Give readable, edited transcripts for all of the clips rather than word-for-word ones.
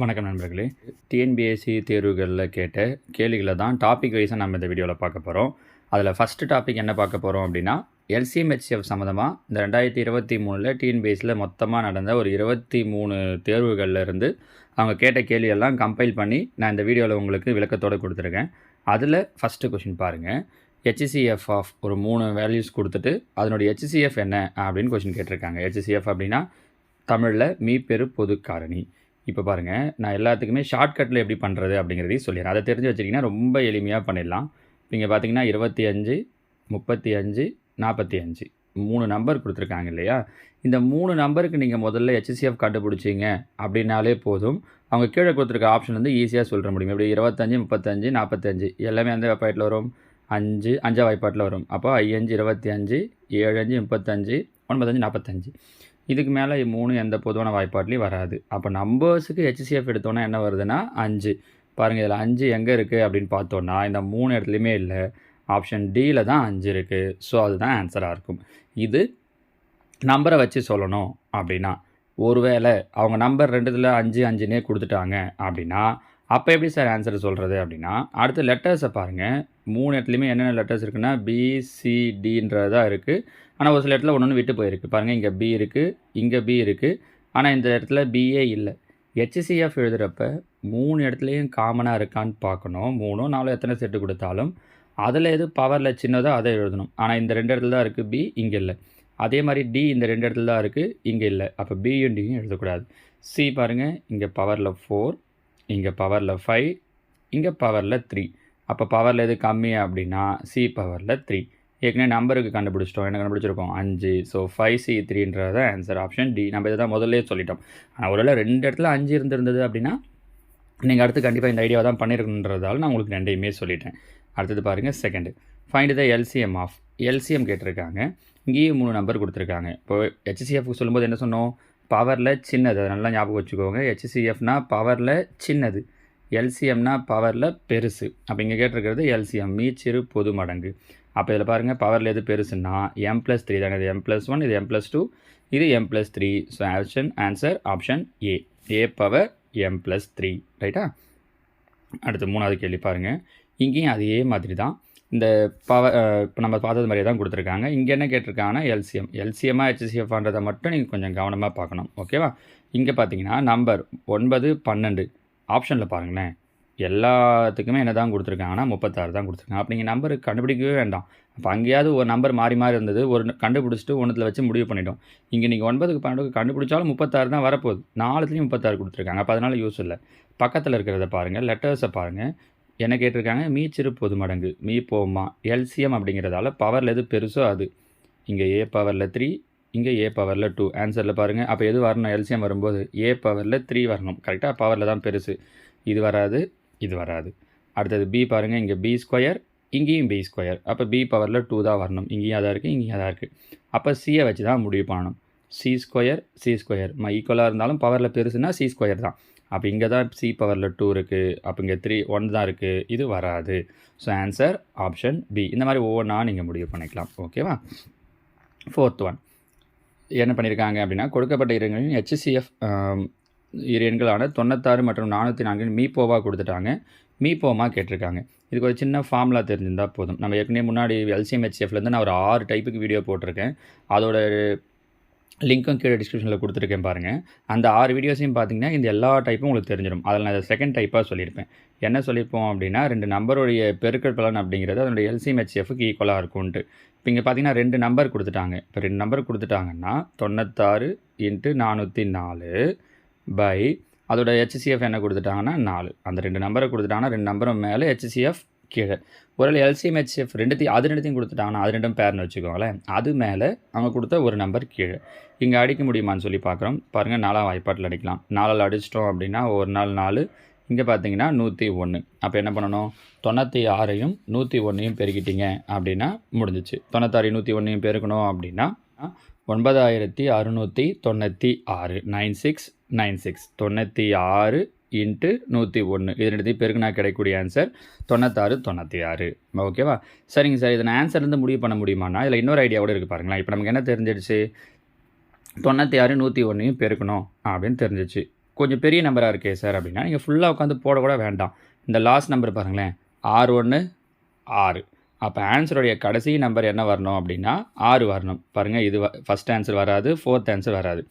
வணக்கம் நண்பர்களே. டிஎன்பிஎஸ்சி தேர்வுகளில் கேட்ட கேள்விகளை தான் டாபிக் வைஸாக நம்ம இந்த வீடியோவில் பார்க்க போகிறோம். அதில் ஃபஸ்ட்டு டாபிக் என்ன பார்க்க போகிறோம் அப்படின்னா, எல்சிஎம் ஹெச்சிஎஃப் சம்மந்தமாக இந்த 2023 டிஎன்பிஎஸ்சியில் மொத்தமாக நடந்த ஒரு 23 தேர்வுகளில் இருந்து அவங்க கேட்ட கேள்வியெல்லாம் கம்பைல் பண்ணி நான் இந்த வீடியோவில் உங்களுக்கு விளக்கத்தோடு கொடுத்துருக்கேன். அதில் ஃபஸ்ட்டு கொஷின் பாருங்கள். ஹெச்சிஎஃப் ஆஃப் ஒரு 3 வேல்யூஸ் கொடுத்துட்டு அதனுடைய ஹெச்சிஎஃப் என்ன அப்படின்னு கொஷின் கேட்டிருக்காங்க. ஹெச்சிஎஃப் அப்படின்னா தமிழில் மீப்பெரு பொது காரணி. இப்போ பாருங்கள், நான் எல்லாத்துக்குமே ஷார்ட்கட்டில் எப்படி பண்ணுறது அப்படிங்கிறதையும் சொல்லிடுறேன். அதை தெரிஞ்சு வச்சிட்டிங்கன்னா ரொம்ப எளிமையாக பண்ணிடலாம். இங்கே பார்த்தீங்கன்னா 25, 35, 45 3 நம்பர் கொடுத்துருக்காங்க இல்லையா? இந்த 3 நம்பருக்கு நீங்கள் முதல்ல ஹெச்சிஎஃப் கண்டுபிடிச்சிங்க அப்படின்னாலே போதும். அவங்க கீழே கொடுத்துருக்க ஆப்ஷன் வந்து ஈஸியாக சொல்கிற முடியும். எப்படி 25, 35, 45 எல்லாமே அந்த வாய்ப்பாட்டில் வரும். 5 வாய்ப்பாட்டில் வரும். அப்போ 5 25, 7 5 35, 9 5 45. இதுக்கு மேலே 3 எந்த பொதுவான வாய்ப்பாட்லேயும் வராது. அப்போ நம்பர்ஸுக்கு ஹெச்சிஎஃப் எடுத்தோன்னா என்ன வருதுன்னா 5. பாருங்கள், இதில் 5 எங்கே இருக்குது அப்படின்னு பார்த்தோன்னா இந்த 3 இடத்துலையுமே இல்லை. ஆப்ஷன் டியில் தான் 5 இருக்குது. ஸோ அதுதான் ஆன்சராக இருக்கும். இது நம்பரை வச்சு சொல்லணும் அப்படின்னா, ஒருவேளை அவங்க நம்பர் 2ல் 5 5னே கொடுத்துட்டாங்க அப்படின்னா அப்போ எப்படி சார் ஆன்சர் சொல்கிறது அப்படின்னா, அடுத்த லெட்டர்ஸை பாருங்கள். 3 இடத்துலையுமே என்னென்ன லெட்டர்ஸ் இருக்குன்னா பிசிடின்றது தான் இருக்குது. ஆனால் ஒரு சில இடத்துல ஒன்று விட்டு போயிருக்கு. பாருங்கள், இங்கே பி இருக்குது, இங்கே பி இருக்குது. ஆனால் இந்த இடத்துல பிஏ இல்லை. ஹெச்சிஎஃப் எழுதுகிறப்ப 3 இடத்துலையும் காமனாக இருக்கான்னு பார்க்கணும். 3 4 எத்தனை செட்டு கொடுத்தாலும் அதில் எது பவரில் சின்னதோ அதை எழுதணும். ஆனால் இந்த 2 இடத்துல தான் இருக்குது பி, இங்கே இல்லை. அதே மாதிரி டி இந்த 2 இடத்துல தான் இருக்குது, இங்கே இல்லை. அப்போ பியும் டியும் எழுதக்கூடாது. சி பாருங்கள், இங்கே பவரில் 4, இங்கே பவரில் 5, இங்கே பவரில் 3. அப்போ பவரில் எது கம்மி அப்படின்னா சி பவரில் 3. ஏற்கனவே நம்பருக்கு கண்டுபிடிச்சிட்டோம். என்ன கண்டுபிடிச்சிருக்கோம்? 5. ஸோ 5C3ன்றது ஆன்சர் ஆப்ஷன் டி. நம்ம இதை தான் முதல்ல சொல்லிட்டோம். ஆனால் ஒருவேளை 2 இடத்துல 5 இருந்திருந்தது அப்படின்னா நீங்கள் அடுத்து கண்டிப்பாக இந்த ஐடியாவை தான் பண்ணியிருக்குன்றதால நான் உங்களுக்கு 2யுமே சொல்லிட்டேன். அடுத்தது பாருங்கள், second find the LCM of. LCM கேட்டிருக்காங்க. இங்கேயும் 3 நம்பர் கொடுத்துருக்காங்க. இப்போ ஹெச்சிஎஃப் சொல்லும்போது என்ன சொன்னோம்? பவரில் சின்னது. அதை நல்லா ஞாபகம் வச்சுக்கோங்க. ஹெச்சிஎஃப்னா பவரில் சின்னது, எல்சிஎம்னா பவரில் பெருசு. அப்போ இங்கே கேட்டிருக்கிறது எல்சிஎம், மீச்சிறு பொது மடங்கு. அப்போ இதில் பாருங்கள், பவரில் எது பெருசுன்னா M+3 தானே. இது M+1, இது M+2, இது M+3. So answer option A, a power M+3. ரைட்டா? அடுத்து 3வது கேள்வி பாருங்கள். இங்கேயும் அதே மாதிரி தான். இந்த இப்போ நம்ம பார்த்தது மாதிரியே தான் கொடுத்துருக்காங்க. இங்கே என்ன கேட்டிருக்காங்கன்னா எல்சிஎம். எல்சிஎம்மாக ஹெச்சிஎஃப்ன்றதை மட்டும் நீங்கள் கொஞ்சம் கவனமாக பார்க்கணும். ஓகேவா? இங்கே பார்த்தீங்கன்னா நம்பர் 9 12 ஆப்ஷனில் பாருங்களேன். எல்லாத்துக்குமே என்ன தான் கொடுத்துருக்காங்கன்னா 36 தான் கொடுத்துருக்காங்க. அப்போ நீங்கள் நம்பர் கண்டுபிடிக்கவே வேண்டாம். அப்போ அங்கேயாவது ஒரு நம்பர் மாறி மாறி இருந்தது, ஒரு கண்டுபிடிச்சிட்டு ஒன்றுத்தில் வச்சு முடிவு பண்ணிட்டோம். இங்கே நீங்கள் 9க்கு 12க்கு கண்டுபிடிச்சாலும் 36 தான் வரப்போகுது. 4த்துலேயும் 36 கொடுத்துருக்காங்க. அப்போ அதனால் யூஸ் இல்லை. பக்கத்தில் இருக்கிறத பாருங்கள், லெட்டர்ஸை பாருங்கள். என்ன கேட்டிருக்காங்க? மீச்சிறு பொது மடங்கு, மீ போமா. எல்சிஎம் அப்படிங்கிறதால பவரில் எது பெருசோ அது. இங்கே ஏ பவரில் 3, இங்கே ஏ பவரில் 2. ஆன்சரில் பாருங்கள். அப்போ எது வரணும்? எல்சிஎம் வரும்போது ஏ பவரில் 3 வரணும். கரெக்டாக? பவரில் தான் பெருசு. இது வராது, இது வராது. அடுத்தது பி பாருங்கள். இங்கே பி ஸ்கொயர், இங்கேயும் பி ஸ்கொயர். அப்போ பி பவரில் 2 தான் வரணும். இங்கேயும் அதான் இருக்குது, இங்கேயும் அதான் இருக்குது. அப்போ சியை வச்சு தான் முடிவு பண்ணணும். சி ஸ்கொயர் ஈக்குவலாக இருந்தாலும் பவரில் பெருசுன்னா சி ஸ்கொயர் தான். அப்போ இங்கே தான் சி பவரில் 2 இருக்குது. அப்போ இங்கே 1 தான் இருக்குது. இது வராது. So answer option B. இந்த மாதிரி ஒவ்வொன்றா நீங்கள் முடிவு பண்ணிக்கலாம். ஓகேவா? 4th ஒன் என்ன பண்ணியிருக்காங்க அப்படின்னா, கொடுக்கப்பட்ட இரங்களின் ஹெச்சிஎஃப் இரு எண்களான 96 மற்றும் 404 மீப்போவாக கொடுத்துட்டாங்க. மீப்போமா கேட்டிருக்காங்க. இதுக்கு ஒரு சின்ன ஃபார்முலா தெரிஞ்சிருந்தால் போதும். நம்ம ஏற்கனவே முன்னாடி எல்சிஎம் ஹெச்சிஎஃப்லேருந்து நான் ஒரு 6 டைப்புக்கு வீடியோ போட்டிருக்கேன். அதோட லிங்க்கும் கீழே டிஸ்கிரிப்ஷனில் கொடுத்துருக்கேன் பாருங்கள். அந்த 6 வீடியோஸையும் பார்த்தீங்கன்னா இந்த எல்லா டைப்பும் உங்களுக்கு தெரிஞ்சிடும். அதில் நான் செகண்ட் டைப்பாக சொல்லியிருப்பேன். என்ன சொல்லியிருப்போம் அப்படின்னா, 2 நம்பருடைய பெருக்கல் பலன் அப்படிங்கிறது அதனுடைய எல்சிஎம் ஹெச்சிஎஃப்க்கு ஈக்குவலாக இருக்கும்ன்ட்டு. இப்போ இங்கே பார்த்தீங்கன்னா 2 நம்பர் கொடுத்துட்டாங்க. இப்போ 2 நம்பர் கொடுத்துட்டாங்கன்னா 96 × 404 பை அதோட ஹெச்சிஎஃப் என்ன கொடுத்துட்டாங்கன்னா 4. அந்த 2 நம்பரை கொடுத்துட்டாங்கன்னா 2 நம்பரும் மேலே ஹெச்சிஎஃப் கீழே. ஒரு எல்சிஎம் ஹெச்சிஎஃப் ரெண்டுத்தையும் கொடுத்துட்டாங்கன்னா அது 2 பேர்னு வச்சுக்கோங்களேன். அது மேலே அவங்க கொடுத்த ஒரு நம்பர் கீழே. இங்கே அடிக்க முடியுமான்னு சொல்லி பார்க்குறோம். பாருங்கள், 4ஆம் வாய்ப்பாட்டில் அடிக்கலாம். 4ஆல் அடிச்சிட்டோம் அப்படின்னா ஒரு நாள் 4. இங்கே பார்த்தீங்கன்னா 101. அப்போ என்ன பண்ணணும்? 96ஐயும் 101ஐயும் பெருக்கிட்டீங்க அப்படின்னா முடிஞ்சிச்சு. 96 101ஐயும் பெருக்கணும் அப்படின்னா 9696 9696 96 × 101 இது 2த்தையும் பெருக்குனா கிடைக்கக்கூடிய ஆன்சர் 96. ஓகேவா? சரிங்க சார், இதை நான் ஆன்சர்லேருந்து முடிவு பண்ண முடியுமானா இதில் இன்னொரு ஐடியா கூட இருக்குது பாருங்களேன். இப்போ நமக்கு என்ன தெரிஞ்சிடுச்சு? 96 101ஐயும் பெருக்கணும் அப்படின்னு தெரிஞ்சிச்சு. கொஞ்சம் பெரிய நம்பராக இருக்கே சார் அப்படின்னா நீங்கள் ஃபுல்லாக உட்காந்து போட கூட வேண்டாம். இந்த லாஸ்ட் நம்பர் பாருங்களேன், 6 6. அப்போ ஆன்சருடைய கடைசி நம்பர் என்ன வரணும் அப்படின்னா 6 வரணும். பாருங்கள், இது ஃபஸ்ட் ஆன்சர் வராது, ஃபோர்த் ஆன்சர் வராது,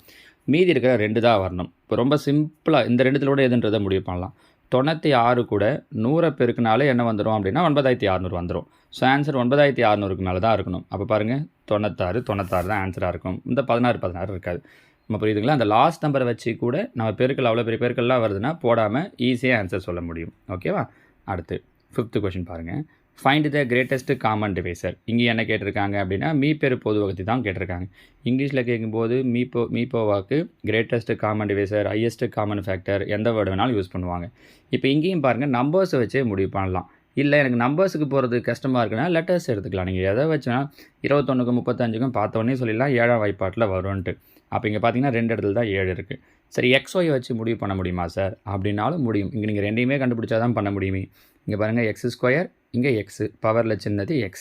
மீதி இருக்கிற 2 தான் வரணும். இப்போ ரொம்ப சிம்பிளாக இந்த 2த்தில் கூட எதுன்றதை முடிவு பண்ணலாம். 96 கூட 100 பெருக்குனாலே என்ன வந்துடும் அப்படின்னா 9600 வந்துடும். ஸோ ஆன்சர் 9600க்கு மேலே தான் இருக்கணும். அப்போ பாருங்கள், 96 தான் ஆன்சராக இருக்கும். இந்த 16 இருக்காது. நம்ம புரியுதுங்களா? அந்த லாஸ்ட் நம்பரை வச்சு கூட நம்ம பெருக்கல் அவ்வளோ பெரிய பெருக்கல்லாம் வருதுன்னா போடாமல் ஈஸியாக ஆன்சர் சொல்ல முடியும். ஓகேவா? அடுத்து 5th கொஷின் பாருங்கள். Find the greatest common divisor. இங்கே என்ன கேட்டிருக்காங்க அப்படின்னா மீப்பெரு பொது வகுத்தி தான் கேட்டிருக்காங்க. இங்கிலீஷில் கேட்கும்போது மீப்போவாக்கு greatest common divisor, highest common factor எந்த வேர்டு வேணாலும் யூஸ் பண்ணுவாங்க. இப்போ இங்கேயும் பாருங்கள், நம்பர்ஸை வச்சே முடிவு பண்ணலாம். இல்லை எனக்கு நம்பர்ஸுக்கு போகிறது கஷ்டமாக இருக்குன்னா லெட்டர்ஸ் எடுத்துக்கலாம். நீங்கள் எதை வச்சுனா 21க்கும் 35க்கும் பார்த்தோன்னே சொல்லிடலாம் 7ஆம் வாய்ப்பாட்டில் வரும்ன்ட்டு. அப்போ இங்கே பார்த்தீங்கன்னா 2 இடத்துல தான் 7 இருக்குது. சரி, XY வச்சு முடிவு பண்ண முடியுமா சார் அப்படின்னாலும் முடியும். இங்கே நீங்கள் ரெண்டையுமே கண்டுபிடிச்சா தான் பண்ண முடியுமே. இங்கே பாருங்கள், x², இங்கே x, பவரில் சின்னது x,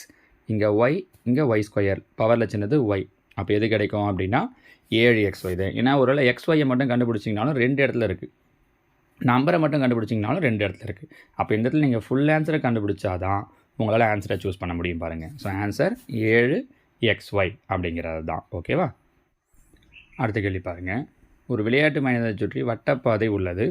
இங்கே y, இங்கே y², பவரில் சின்னது y. அப்போ எது கிடைக்கும் அப்படின்னா 7xy தான். ஏன்னா ஒருவேளை XYயை மட்டும் கண்டுபிடிச்சிங்கனாலும் 2 இடத்துல இருக்குது, நம்பரை மட்டும் கண்டுபிடிச்சிங்கனாலும் 2 இடத்துல இருக்குது. அப்போ இந்த இடத்துல நீங்கள் ஃபுல் ஆன்சரை கண்டுபிடிச்சா தான் உங்களால் ஆன்சரை சூஸ் பண்ண முடியும். பாருங்கள், ஸோ ஆன்சர் 7xy அப்படிங்கிறது தான். ஓகேவா? அடுத்த கேள்வி பாருங்கள். ஒரு விளையாட்டு மைதானத்தை சுற்றி வட்டப்பாதை உள்ளது.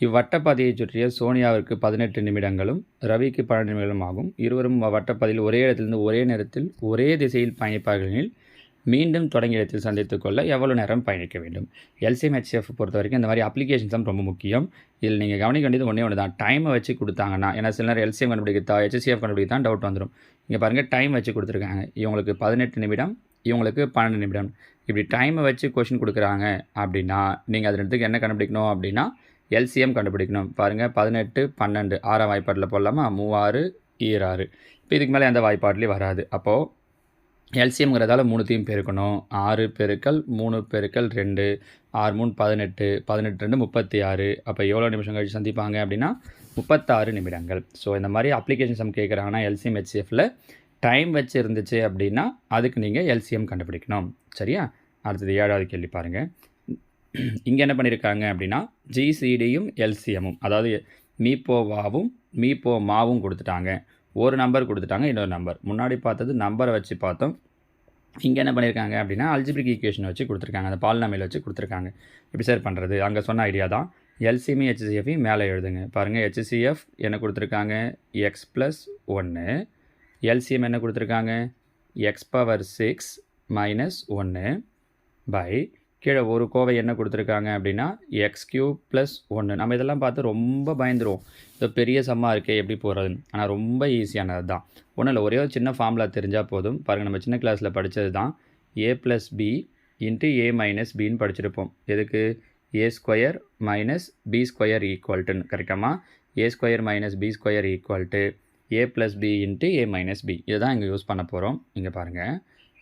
இவ்வட்டப்பாதையை சுற்றிய சோனியாவிற்கு 18 நிமிடங்களும் ரவிக்கு 12 நிமிடங்களும் ஆகும். இருவரும் வட்டப்பாதையில் ஒரே இடத்திலிருந்து ஒரே நேரத்தில் ஒரே திசையில் பயணிப்பார்கள். மீண்டும் தொடங்கிய இடத்தில் சந்தித்து கொள்ள எவ்வளோ நேரம் பயணிக்க வேண்டும்? LCM HCF பொறுத்த வரைக்கும் இந்த மாதிரி அப்ளிகேஷன்ஸ் தான் ரொம்ப முக்கியம். இதில் நீங்கள் கவனிக்க வேண்டியது ஒன்று தான், டைமை வச்சு கொடுத்தாங்கன்னா. ஏன்னா சில நேரம் LCM கண்டுபிடிக்கா HCF கண்டுபிடிக்க தான் டவுட் வந்துடும். இங்கே பாருங்கள், டைம் வச்சு கொடுத்துருக்காங்க. இவங்களுக்கு 18 நிமிடம், இவங்களுக்கு 12 நிமிடம். இப்படி டைமை வச்சு கொஷின் கொடுக்குறாங்க அப்படின்னா நீங்கள் அது ரெண்டுத்துக்கு என்ன கண்டுபிடிக்கணும் அப்படின்னா LCM கண்டுபிடிக்கணும். பாருங்கள், 18 12 6ஆம் வாய்ப்பாட்டில் போடலாமா? 3 6 6. இப்போ இதுக்கு மேலே எந்த வாய்ப்பாட்லேயும் வராது. அப்போது LCMங்கிறதால 3த்தையும் பெருக்கணும். 6 பெருக்கல் 3 பெருக்கல் 2, 6 3 18, 18 2 36. அப்போ எவ்வளோ நிமிஷம் கழிச்சு சந்திப்பாங்க அப்படின்னா 36 நிமிடங்கள். ஸோ இந்த மாதிரி அப்ளிகேஷன் சம் கேட்குறாங்கன்னா LCM HCFல டைம் வச்சு இருந்துச்சு அப்படின்னா அதுக்கு நீங்கள் LCM கண்டுபிடிக்கணும். சரியா? அடுத்தது 7வது கேள்வி பாருங்கள். இங்கே என்ன பண்ணியிருக்காங்க அப்படின்னா GCDயும் LCMும், அதாவது மீப்போவாவும் மீப்போமாவும் கொடுத்துட்டாங்க. ஒரு நம்பர் கொடுத்துட்டாங்க, இன்னொரு நம்பர். முன்னாடி பார்த்தது நம்பரை வச்சு பார்த்தோம். இங்கே என்ன பண்ணியிருக்காங்க அப்படின்னா அல்ஜிப்ரிக் ஈக்குவேஷன் வச்சு கொடுத்துருக்காங்க, அந்த பாலினாமியல் வச்சு கொடுத்துருக்காங்க. எப்படி சார் பண்ணுறது? அங்கே சொன்ன ஐடியா தான். LCM HCFையும் மேலே எழுதுங்க. பாருங்கள், HCF என்ன கொடுத்துருக்காங்க? x+1. LCM என்ன கொடுத்துருக்காங்க? x⁻6 - 1 பை கீழே ஒரு கோவை என்ன கொடுத்துருக்காங்க அப்படின்னா x³ + 1. நம்ம இதெல்லாம் பார்த்து ரொம்ப பயந்துருவோம், இது பெரிய சம்மா இருக்கே எப்படி போகிறதுன்னு. ஆனால் ரொம்ப ஈஸியானது தான். ஒன்றும் இல்லை, ஒரே ஒரு சின்ன ஃபார்முலா தெரிஞ்சால் போதும். பாருங்கள், நம்ம சின்ன கிளாஸில் படித்தது தான். a + b × a - bன்னு படிச்சிருப்போம். எதுக்கு? a² - b² = கரெக்டாமா? a² - b² = a + b × a - b. இதை தான் இங்கே யூஸ் பண்ண போகிறோம். இங்கே பாருங்கள்,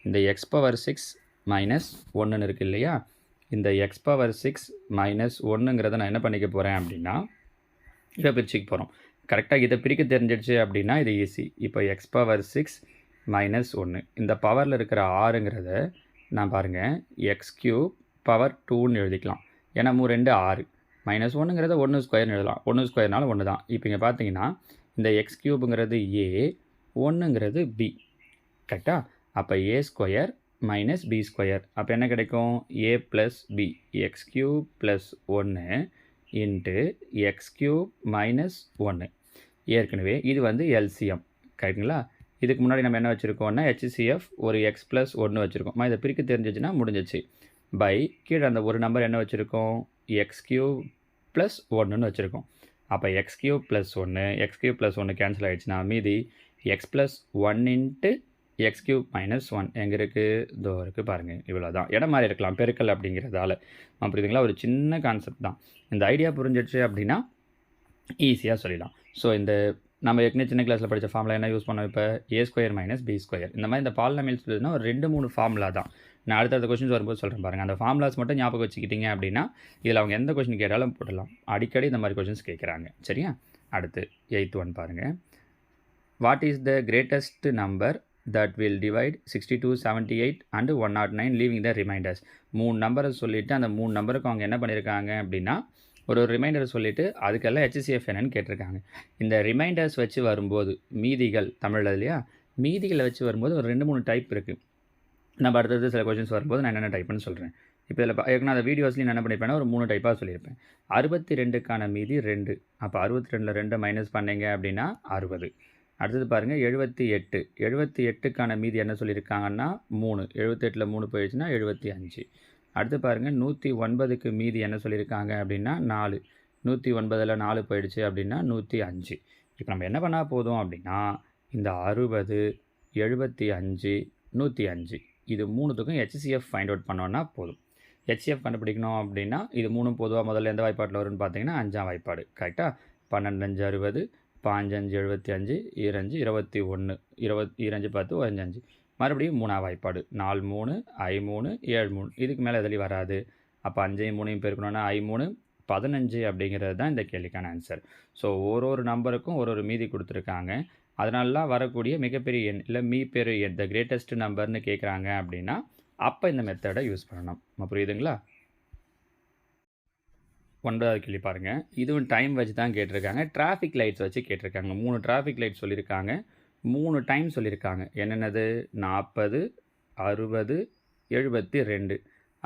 இந்த x⁻6 - 1 இருக்குது இல்லையா? இந்த x⁻6 - 1ங்கிறத நான் என்ன பண்ணிக்க போகிறேன் அப்படின்னா இதை பிரிச்சுக்க போகிறோம். கரெக்டாக இதை பிரிக்க தெரிஞ்சிடுச்சு அப்படின்னா இது ஈஸி. இப்போ x⁻6 - 1 இந்த பவரில் இருக்கிற 6ங்கிறத நான் பாருங்கள் x³ × 2ன்னு எழுதிக்கலாம். ஏன்னா 2 6 -1ங்கிறத 1² எழுதலாம். 1²னால 1 தான். இப்போ இங்கே பார்த்தீங்கன்னா இந்த x³ a, 1ங்கிறது b. கரெக்டாக? அப்போ a² - b². அப்போ என்ன கிடைக்கும்? a + b, x³ + 1 × x³ - 1. ஏற்கனவே இது வந்து LCM. கரெக்டுங்களா? இதுக்கு முன்னாடி நம்ம என்ன வச்சுருக்கோம்னா HCF ஒரு x+1 வச்சுருக்கோம். இதை பிரிக்க தெரிஞ்சிச்சுன்னா முடிஞ்சிச்சு. பை கீழே அந்த ஒரு நம்பர் என்ன வச்சுருக்கோம்? x³ + 1ன்னு வச்சுருக்கோம். அப்போ x³ + 1, x³ + 1 கேன்சல் ஆகிடுச்சுன்னா மீதி x+1 × x³ - 1 எங்கே இருக்குது? இதோ இருக்குது பாருங்கள். இவ்வளோ தான். இடம் மாதிரி இருக்கலாம் பெருக்கல் அப்படிங்கிறதால. புரியுதுங்களா? ஒரு சின்ன கான்செப்ட் தான். இந்த ஐடியா புரிஞ்சிடுச்சு அப்படின்னா ஈஸியாக சொல்லிடலாம். ஸோ இந்த நம்ம ஏற்கனவே சின்ன கிளாஸில் படித்த ஃபார்முலா என்ன யூஸ் பண்ணோம்? இப்போ a² - b². இந்த மாதிரி இந்த பாலினாமியல்ஸ் சொல்லுதுன்னா ஒரு 2-3 ஃபார்முலா தான். நான் அடுத்தடுத்த கொஸ்டின்ஸ் வரும்போது சொல்கிறேன் பாருங்கள். அந்த ஃபார்முலாஸ் மட்டும் ஞாபகம் வச்சுக்கிட்டீங்க அப்படின்னா இதில் அவங்க எந்த கொஸ்டின் கேட்டாலும் போடலாம். அடிக்கடி இந்த மாதிரி கொஸ்டின்ஸ் கேட்குறாங்க. சரியா? அடுத்து 8th ஒன் பாருங்கள். What is the greatest number that will divide 62, 78 and 109 leaving the reminders. 3 நம்பரை சொல்லிவிட்டு அந்த 3 நம்பருக்கு அவங்க என்ன பண்ணியிருக்காங்க அப்படின்னா ஒரு ரிமைண்டர் சொல்லிவிட்டு அதுக்கெல்லாம் HCF என்னன்னு கேட்டிருக்காங்க. இந்த ரிமைண்டர்ஸ் வச்சு வரும்போது மீதிகள் தமிழில் இல்லையா, மீதிகளை வச்சு வரும்போது ஒரு 2-3 டைப் இருக்குது. நம்ம அடுத்தது சில கொஷின்ஸ் வரும்போது நான் என்னென்ன டைப்னு சொல்கிறேன். இப்போ இதில் ஏற்கனவே அந்த வீடியோஸ்லையும் நான் என்ன பண்ணியிருப்பேன்னா ஒரு 3 டைப்பாக சொல்லியிருப்பேன். 62க்கான மீதி 2. அப்போ 62ல் 2 மைனஸ் பண்ணிங்க அப்படின்னா 60. அடுத்தது பாருங்கள் 78. 78க்கான மீதி என்ன சொல்லியிருக்காங்கன்னா 3. 78ல் 3 போயிடுச்சுன்னா 75. அடுத்து பாருங்கள் 109க்கு மீதி என்ன சொல்லியிருக்காங்க அப்படின்னா 4. 109ல் 4 போயிடுச்சு அப்படின்னா 105. இப்போ நம்ம என்ன பண்ணால் போதும் அப்படின்னா இந்த 60, 75, 105 இது 3த்துக்கும் HCF ஃபைண்ட் அவுட் பண்ணோன்னா போதும். HCF கண்டுபிடிக்கணும் அப்படின்னா இது 3 பொதுவாக முதல்ல எந்த வாய்ப்பாட்டில் வரும்னு பார்த்தீங்கன்னா 5ஆம் வாய்ப்பாடு. கரெக்டாக 12 5 60, 5 5 75, 2 21, 22 10, 15. மறுபடியும் 3ஆம் வாய்ப்பாடு 4 3 I 3 7 3. இதுக்கு மேலே எதுலையும் வராது. அப்போ 5 3 பெருக்கணும்னா I 3 15 அப்படிங்கிறது தான் இந்த கேள்விக்கான ஆன்சர். ஸோ ஒரு நம்பருக்கும் ஒரு மீதி கொடுத்துருக்காங்க. அதனாலலாம் வரக்கூடிய மிகப்பெரிய எண் இல்லை மீப்பெரு எண் த கிரேட்டஸ்ட் நம்பர்னு கேட்குறாங்க அப்படின்னா அப்போ இந்த மெத்தடை யூஸ் பண்ணணும். புரியுதுங்களா? 9வது கேள்வி பாருங்கள். இதுவும் டைம் வச்சு தான் கேட்டிருக்காங்க. டிராஃபிக் லைட்ஸ் வச்சு கேட்டிருக்காங்க. 3 டிராஃபிக் லைட் சொல்லியிருக்காங்க. 3 டைம் சொல்லியிருக்காங்க. என்னென்னது 40, 60, 72.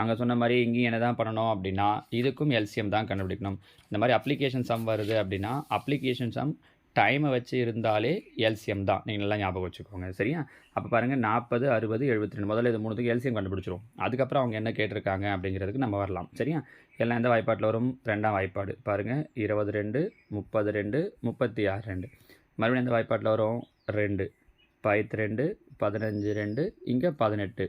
அங்கே சொன்ன மாதிரி இங்கேயும் என்ன தான் பண்ணணும் அப்படின்னா இதுக்கும் LCM தான் கண்டுபிடிக்கணும். இந்த மாதிரி அப்ளிகேஷன் சம் வருது அப்படின்னா அப்ளிகேஷன் சம் டைமை வச்சு இருந்தாலே LCM தான். நீங்கள் நல்லா ஞாபகம் வச்சுக்கோங்க. சரியா? அப்போ பாருங்கள் 40, 60, 72 முதல்ல இது 3த்துக்கு LCM கண்டுபிடிச்சிரும். அதுக்கப்புறம் அவங்க என்ன கேட்டிருக்காங்க அப்படிங்கிறதுக்கு நம்ம வரலாம். சரியா? எல்லாம் எந்த வாய்ப்பாட்டில் வரும்? 2ஆம் வாய்ப்பாடு. பாருங்கள் 22, 32, 36 2. மறுபடியும் எந்த வாய்ப்பாட்டில் வரும்? 2, 2, 15 2, இங்கே 18.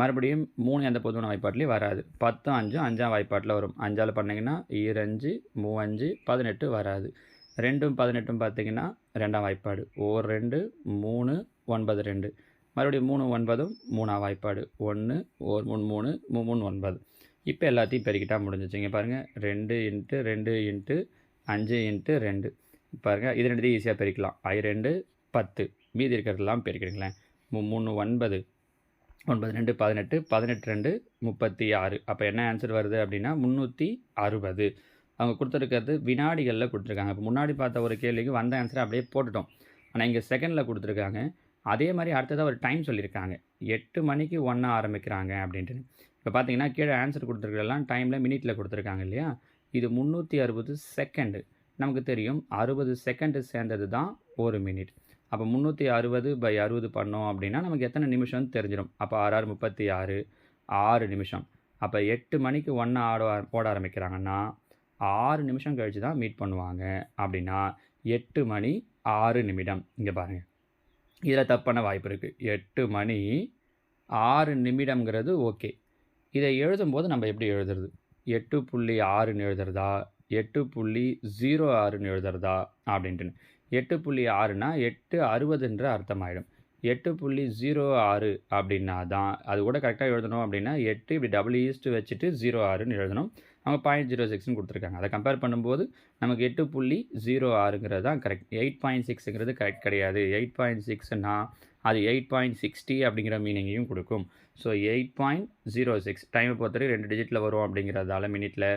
மறுபடியும் 3 எந்த பொதுவான வாய்ப்பாட்டிலையும் வராது. 10 5 5ஆம் வாய்ப்பாட்டில் வரும். 5ஆல் பண்ணிங்கன்னா 25, 35, 18 வராது. 2 18 பார்த்தீங்கன்னா 2ஆம் வாய்ப்பாடு. 2 3 9 2. மறுபடியும் 3 9 3ஆம் வாய்ப்பாடு. 1 3 3 3 9. இப்போ எல்லாத்தையும் பெருக்கிட்டால் முடிஞ்சிச்சு. இங்கே பாருங்கள் 2 × 2 × 5 × 2. பாருங்கள் இது 2 ஈஸியாக பெருக்கலாம். I 2 10. மீதி இருக்கிறதெல்லாம் பெருக்கிறீங்களேன். 3 9 9 2 18 18 2 36. அப்போ என்ன ஆன்சர் வருது அப்படின்னா 360. அவங்க கொடுத்துருக்கிறது வினாடிகளில் கொடுத்துருக்காங்க. இப்போ முன்னாடி பார்த்த ஒரு கேள்விக்கு வந்த ஆன்சரை அப்படியே போட்டுட்டோம். ஆனால் இங்கே செகண்டில் கொடுத்துருக்காங்க. அதே மாதிரி அடுத்ததாக ஒரு டைம் சொல்லியிருக்காங்க. 8 மணிக்கு 1 ஆரம்பிக்கிறாங்க அப்படின்ட்டு. இப்போ பார்த்தீங்கன்னா கீழே ஆன்சர் கொடுத்துருக்கிறதெல்லாம் டைமில் மினிட்டில் கொடுத்துருக்காங்க இல்லையா? இது 360 செகண்டு. நமக்கு தெரியும் 60 செகண்டு சேர்ந்தது தான் 1 மினிட். அப்போ 360/60 பண்ணோம் அப்படின்னா நமக்கு எத்தனை நிமிஷம்னு தெரிஞ்சிடும். அப்போ 6 36 6 நிமிஷம். அப்போ 8 மணிக்கு 1 ஓட ஆரம்பிக்கிறாங்கன்னா 6 நிமிஷம் கழித்து தான் மீட் பண்ணுவாங்க. அப்படின்னா 8 மணி 6 நிமிடம். இங்கே பாருங்கள் இதில் தப்பான வாய்ப்பு இருக்குது. 8 மணி 6 நிமிடம்ங்கிறது ஓகே. இதை எழுதும்போது நம்ம எப்படி எழுதுறது? 8.6ன்னு எழுதுறதா 8.06ன்னு எழுதுறதா அப்படின்ட்டுன்னு. 8.6னா 8:60ன்ற அர்த்தமாயிடும். 8.06 அப்படின்னா தான் அது கூட கரெக்டாக எழுதணும். அப்படின்னா 8 இப்படி டபுள் ஈஸ்ட்டு வச்சுட்டு 06ன்னு எழுதணும். அவங்க 0.06ன்னு கொடுத்துருக்காங்க. அதை கம்பேர் பண்ணும்போது நமக்கு 8.06ங்கிறது தான் கரெக்ட். 8.6ங்கிறது கரெக்ட் கிடையாது. 8.6ன்னா அது 8.60 அப்படிங்கிற மீனிங்கையும் கொடுக்கும். ஸோ 8.06 டைமை பொறுத்தவரை 2 டிஜிட்டில் வரும் அப்படிங்கிறதால மினிட்டில்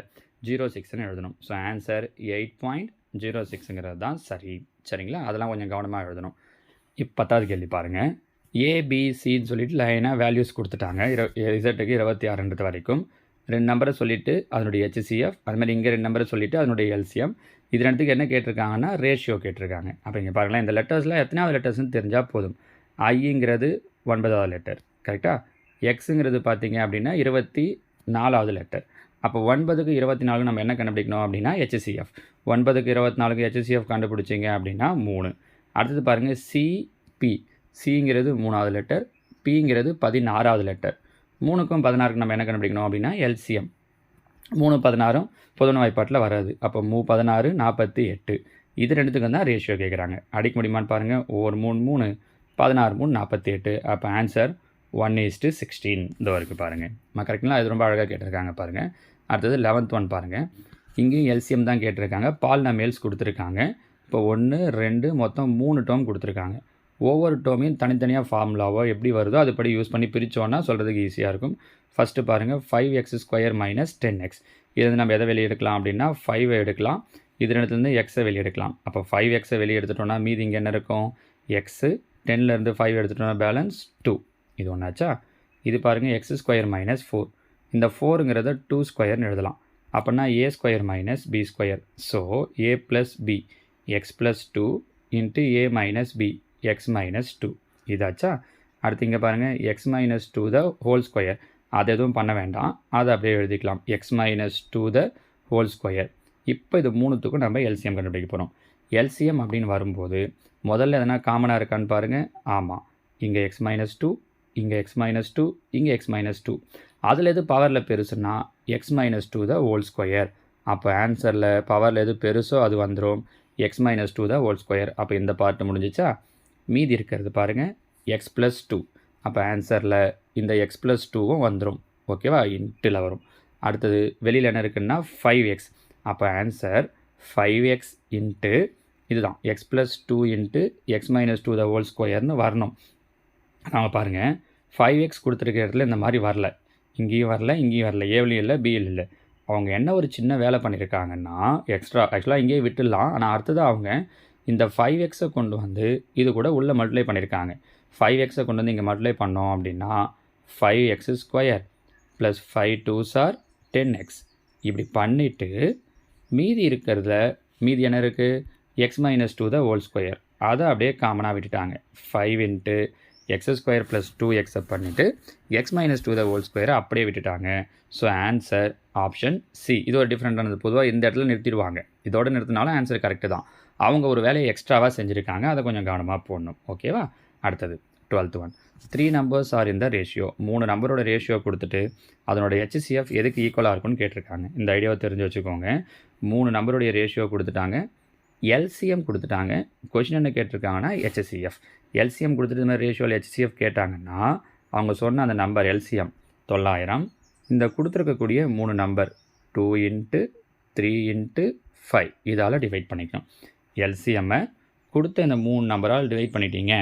06ன்னு எழுதணும். ஸோ ஆன்சர் 8.06ங்கிறது தான் சரிங்களா? அதெல்லாம் கொஞ்சம் கவனமாக எழுதணும். இப்போ 10வது கேள்வி பாருங்கள். ABCன்னு சொல்லிட்டு லைனாக வேல்யூஸ் கொடுத்துட்டாங்க. Z-க்கு 26 வரைக்கும் 2 நம்பரை சொல்லிவிட்டு அதனுடைய HCF, அது மாதிரி இங்கே 2 நம்பரை சொல்லிவிட்டு அதனுடைய LCM. இது 2த்துக்கு என்ன கேட்டிருக்காங்கன்னா ரேஷியோ கேட்டிருக்காங்க. அப்போ இங்கே பாருங்களேன், இந்த லெட்டர்ஸில் எத்தனாவது லெட்டர்ஸ்னு தெரிஞ்சால் போதும். ஐங்கிறது 9வது லெட்டர் கரெக்டாக. எக்ஸுங்கிறது பார்த்தீங்க அப்படின்னா 24வது லெட்டர். அப்போ 9க்கு 24 நம்ம என்ன கண்டுபிடிக்கணும் அப்படின்னா HCF. 9க்கு 24க்கு HCF கண்டுபிடிச்சிங்க அப்படின்னா 3. அடுத்தது பாருங்கள் CP. சிங்கிறது 3வது லெட்டர், பிங்கிறது 16வது லெட்டர். 3க்கும் 16க்கும் நம்ம என்ன கண்டுபிடிக்கணும் அப்படின்னா LCM. 3 16 பொதுவான வாய்ப்பாட்டில் வராது. அப்போ 16 48. இது 2த்துக்கும் தான் ரேஷியோ கேட்குறாங்க. அடிக்க முடியுமான்னு பாருங்கள். 3 3 16 3 48. அப்போ ஆன்சர் 1:16 இந்த வரைக்கும் பாருங்கள். கரெக்டுங்களா? இது ரொம்ப அழகாக கேட்டிருக்காங்க பாருங்கள். அடுத்தது 11th ஒன் பாருங்கள். இங்கேயும் LCM தான் கேட்டிருக்காங்க. பாலினாமியல்ஸ் கொடுத்துருக்காங்க. இப்போ 1 2 மொத்தம் 3 டேர்ம் கொடுத்துருக்காங்க. ஒவ்வொரு டேர்மையும் தனித்தனியாக ஃபார்முலாவோ எப்படி வருதோ அதுபடி யூஸ் பண்ணி பிரித்தோன்னா சொல்கிறதுக்கு ஈஸியாக இருக்கும். ஃபஸ்ட்டு பாருங்கள் 5x² - 10x. இது நம்ம எதை வெளியே எடுக்கலாம் அப்படின்னா 5 எடுக்கலாம். இது ரெண்டுத்துலேருந்து எக்ஸை வெளியே எடுக்கலாம். அப்போ 5xஐ வெளியே எடுத்துட்டோன்னா மீதி இங்கே என்ன இருக்கும்? எக்ஸு. 10லேருந்து 5 எடுத்துட்டோன்னா பேலன்ஸ் 2. இது ஒன்றாச்சா? இது பாருங்கள் x² - 4. இந்த 4ங்கிறத 2² எழுதலாம். அப்படின்னா a² - b². So a + b x + 2 × a - b x - 2. இதாச்சா? அடுத்து இங்கே பாருங்கள் x - 2 the whole square. அது எதுவும் பண்ண வேண்டாம், அதை அப்படியே எழுதிக்கலாம். x - 2 the whole square. இப்போ இது மூணுத்துக்கும் நம்ம எல்சிஎம் கண்டுபிடிக்க போகிறோம். எல்சிஎம் அப்படின்னு வரும்போது முதல்ல எதனா காமனாக இருக்கான்னு பாருங்கள். ஆமாம், இங்கே x - 2, இங்கே x - 2, இங்கே x - 2. அதில் எது பவரில் பெருசுன்னா x - 2 the whole square. அப்போ ஆன்சரில் பவரில் எது பெருசோ அது வந்துடும். x - 2 the whole square. அப்போ இந்த பார்ட்டு முடிஞ்சிச்சா? மீதி இருக்கிறது பாருங்கள் x + 2. அப்போ ஆன்சரில் இந்த x + 2வும் வந்துடும். ஓகேவா? இன்ட்டில் வரும். அடுத்தது வெளியில் என்ன இருக்குன்னா 5x. அப்போ ஆன்சர் 5x இன்ட்டு இதுதான் x + 2 × x - 2 the whole squareன்னு வரணும். நாம் பாருங்கள் 5x கொடுத்துருக்க இடத்துல இந்த மாதிரி வரல, இங்கேயும் வரல, இங்கேயும் வரல, ஏவிலையும் இல்லை, பியில் இல்லை. அவங்க என்ன ஒரு சின்ன வேலை பண்ணியிருக்காங்கன்னா எக்ஸ்ட்ரா ஆக்சுவலாக இங்கேயே விட்டுடலாம், ஆனால் அடுத்தது அவங்க இந்த 5xஐ கொண்டு வந்து இது கூட உள்ளே மல்டிப்ளை பண்ணியிருக்காங்க. 5xஐ கொண்டு வந்து இங்கே மல்டிப்ளை பண்ணோம் அப்படின்னா 5x² + 5 2s are 10x. இப்படி பண்ணிவிட்டு மீதி இருக்கிறதுல மீதி என்ன இருக்குது? x - 2 the whole square. அதை அப்படியே காமனாக விட்டுட்டாங்க. 5 × x² + 2x பண்ணிவிட்டு x - 2 the whole square அப்படியே விட்டுட்டாங்க. So answer option C. இது ஒரு டிஃப்ரெண்ட்டானது. பொதுவாக இந்த இடத்துல நிறுத்திடுவாங்க, இதோட நிறுத்தினாலும் ஆன்சர் கரெக்டு தான். அவங்க ஒரு வேலையை எக்ஸ்ட்ராவாக செஞ்சுருக்காங்க, அதை கொஞ்சம் கவனமாக போடணும். ஓகேவா? அடுத்தது 12th one. 3 numbers are in the ratio. 3 நம்பரோட ரேஷியோ கொடுத்துட்டு அதனோட HCF எதுக்கு ஈக்குவலாக இருக்குன்னு கேட்டிருக்காங்க. இந்த ஐடியாவை தெரிஞ்சு வச்சுக்கோங்க. 3 நம்பருடைய ரேஷியோ கொடுத்துட்டாங்க, எல்சிஎம் கொடுத்துட்டாங்க. கொஷின் என்ன கேட்டிருக்காங்கன்னா HCF. எல்சிஎம் கொடுத்துட்டு இந்த மாதிரி ரேஷியோவில் HCF கேட்டாங்கன்னா அவங்க சொன்ன அந்த நம்பர் எல்சிஎம் 900. இந்த கொடுத்துருக்கக்கூடிய 3 நம்பர் 2 × 3 × 5 இதால் டிவைட் பண்ணிக்கணும். எல்சிஎம்மை கொடுத்த இந்த 3 நம்பரால் டிவைட் பண்ணிட்டீங்க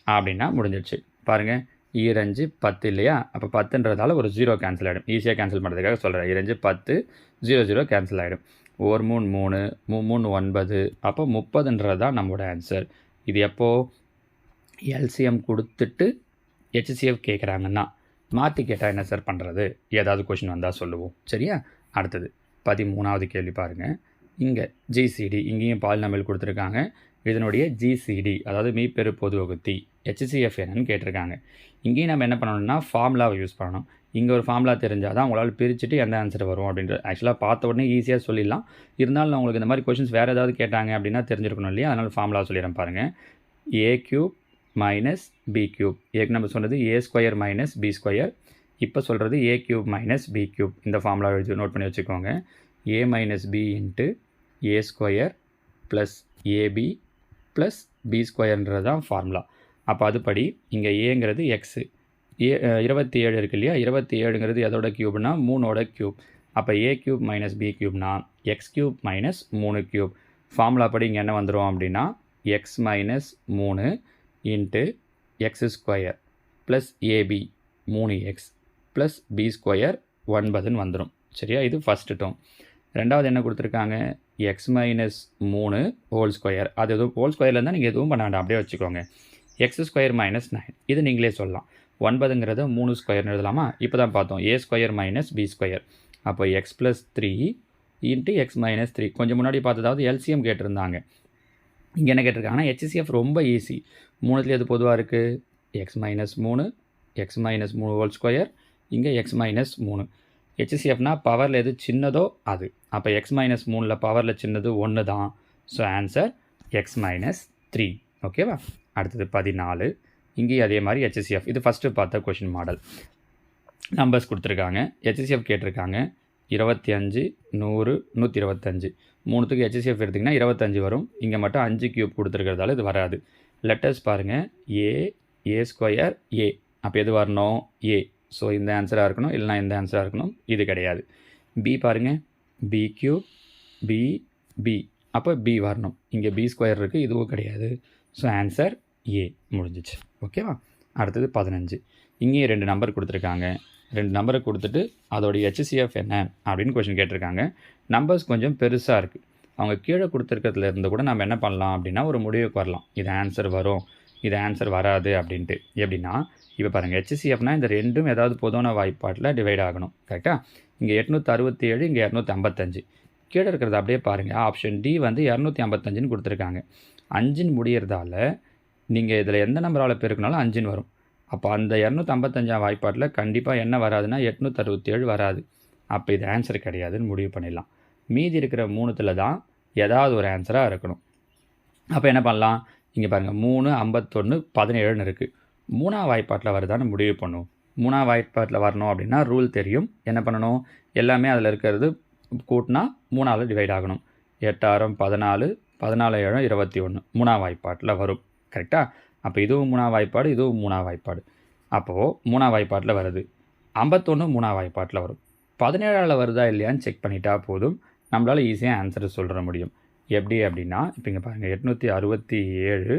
அப்படின்னா முடிஞ்சிடுச்சு. பாருங்கள், 2 10 இல்லையா? அப்போ 10ன்றதால ஒரு 0 கேன்சல் ஆகிடும். ஈஸியாக கேன்சல் பண்ணுறதுக்காக சொல்கிறேன். 2 10 0 0 கேன்சல் ஆகிடும். 1 3 3 3 9. அப்போ 30ன்றது தான் நம்மளோட ஆன்சர். இது எப்போது? எல்சிஎம் கொடுத்துட்டு HCF கேட்குறாங்கன்னா. மாற்றி கேட்டால் என்ன சார் பண்ணுறது? ஏதாவது கொஷின் வந்தால் சொல்லுவோம். சரியா? அடுத்தது 13வது கேள்வி பாருங்கள். இங்கே ஜிசிடி, இங்கேயும் பாலினாமியல் கொடுத்துருக்காங்க. இதனுடைய ஜிசிடி அதாவது மீப்பெரு பொது வகுத்தி HCF என்னன்னு கேட்டிருக்காங்க. இங்கேயும் நம்ம என்ன பண்ணணும்னா ஃபார்முலாவை யூஸ் பண்ணணும். இங்கே ஒரு ஃபார்முலா தெரிஞ்சால் தான் உங்களால் பிரிச்சுட்டு எந்த ஆன்சர் வரும் அப்படின்றது. ஆக்சுவலாக பார்த்த உடனே ஈஸியாக சொல்லிடலாம். இருந்தாலும் உங்களுக்கு இந்த மாதிரி கொஷின்ஸ் வேறு ஏதாவது கேட்டாங்க அப்படின்னா தெரிஞ்சிருக்கணும் இல்லையா? அதனால் ஃபார்முலா சொல்லிடுறேன் பாருங்கள். a³ - b³. ஏற்கனவே நம்ம சொன்னது a² - b². இப்போ சொல்கிறது a³ - b³. இந்த ஃபார்முலா எழுதி நோட் பண்ணி வச்சுக்கோங்க. a - b × a² + ab + b²ன்றது தான் ஃபார்முலா. அப்போ அதுபடி இங்கே ஏங்கிறது எக்ஸு, 27 இருக்கு இல்லையா? 27ங்கிறது எதோட க்யூப்னா 3ஓட க்யூப். அப்போ a³ - b³ x³ - 3³ ஃபார்முலா படி இங்கே என்ன வந்துடும் அப்படின்னா x - 3 × x² + ab 3x + b² 9ன்னு வந்துடும். சரியா? இது ஃபஸ்ட்டு டேர்ம். ரெண்டாவது என்ன கொடுத்துருக்காங்க? x - 3 whole square. அது எதுவும் ஹோல் ஸ்கொயரில் இருந்தால் நீங்கள் எதுவும் பண்ண வேண்டாம், அப்படியே வச்சுக்கோங்க. x² - 9 இது நீங்களே சொல்லலாம். 9ங்கிறத 3² எழுதலாமா? இப்போ தான் பார்த்தோம் a² - b². அப்போ x + 3 × x - 3. கொஞ்சம் முன்னாடி பார்த்ததாவது எல்சிஎம் கேட்டிருந்தாங்க. இங்கே என்ன கேட்டிருக்காங்கன்னா HCF ரொம்ப ஈஸி. 3த்துல எது பொதுவாக இருக்குது? x - 3 x - 3 ஹோல் ஸ்கொயர், இங்கே x - 3. HCFனா பவரில் எது சின்னதோ அது. அப்போ x - 3ல் பவரில் சின்னது 1 தான். So answer x - 3. ஓகேவா? அடுத்தது 14. இங்கேயும் அதே மாதிரி HCF. இது ஃபஸ்ட்டு பார்த்த கொஷின் மாடல். நம்பர்ஸ் கொடுத்துருக்காங்க, HCF கேட்டிருக்காங்க. 25 100 125. மூணுத்துக்கு HCF எடுத்திங்கன்னா 25 வரும். இங்கே மட்டும் 5³ கொடுத்துருக்கிறதால இது வராது. லெட்டர்ஸ் பாருங்கள், a² a. அப்போ எது வரணும்? a. ஸோ இந்த ஆன்சராக இருக்கணும், இல்லைனா இந்த ஆன்சராக இருக்கணும். இது கிடையாது. b பாருங்கள், b³ b b. அப்போ b வரணும். இங்கே b² இருக்குது, இதுவும் கிடையாது. ஸோ ஆன்சர் ஏ முடிஞ்சிச்சு. ஓகேவா? அடுத்தது 15. இங்கேயும் 2 நம்பர் கொடுத்துருக்காங்க. 2 நம்பரை கொடுத்துட்டு அதோடைய HCF என்ன அப்படின்னு கொஷின் கேட்டிருக்காங்க. நம்பர்ஸ் கொஞ்சம் பெருசாக இருக்குது. அவங்க கீழே கொடுத்துருக்கிறதுல இருந்து கூட நம்ம என்ன பண்ணலாம் அப்படின்னா ஒரு முடிவுக்கு வரலாம். இது ஆன்சர் வரும், இது ஆன்சர் வராது அப்படின்ட்டு. எப்படின்னா இப்போ பாருங்கள், HCFனால் இந்த ரெண்டும் ஏதாவது பொதுவான வாய்ப்பாட்டில் டிவைட் ஆகணும். கரெக்டாக? இங்கே 867, இங்கே 255. கீழே இருக்கிறது அப்படியே பாருங்கள். ஆப்ஷன் டி வந்து 255ன்னு கொடுத்துருக்காங்க. 5ன்னு முடியறதால நீங்கள் இதில் எந்த நம்பரால் பெருக்கினாலும் 5ன்னு வரும். அப்போ அந்த 255 வாய்ப்பாட்டில் கண்டிப்பாக என்ன வராதுன்னா 867 வராது. அப்போ இது ஆன்சர் கிடையாதுன்னு முடிவு பண்ணிடலாம். மீதி இருக்கிற 3த்தில் தான் ஏதாவது ஒரு ஆன்சராக இருக்கணும். அப்போ என்ன பண்ணலாம்? இங்கே பாருங்கள், 3, 51, 17ன்னு இருக்குது. 3ஆம் வாய்ப்பாட்டில் வருதான்னு முடிவு பண்ணுவோம். 3ஆம் வாய்ப்பாட்டில் வரணும் அப்படின்னா ரூல் தெரியும். என்ன பண்ணணும்? எல்லாமே அதில் இருக்கிறது கூட்டினா 3ஆல் டிவைட் ஆகணும். 8 6 14, 14 7 21 3ஆம் வாய்ப்பாட்டில் வரும். கரெக்டாக? அப்போ இதுவும் 3ஆம் வாய்ப்பாடு, இதுவும் 3ஆம் வாய்ப்பாடு. அப்போது 3ஆம் வாய்ப்பாட்டில் வருது. 51 3ஆம் வாய்ப்பாட்டில் வரும். 17ஆல் வருதா இல்லையான்னு செக் பண்ணிட்டா போதும். நம்மளால் ஈஸியாக ஆன்சரை சொல்கிற முடியும். எப்படி அப்படின்னா இப்போ இங்கே பாருங்கள், 867,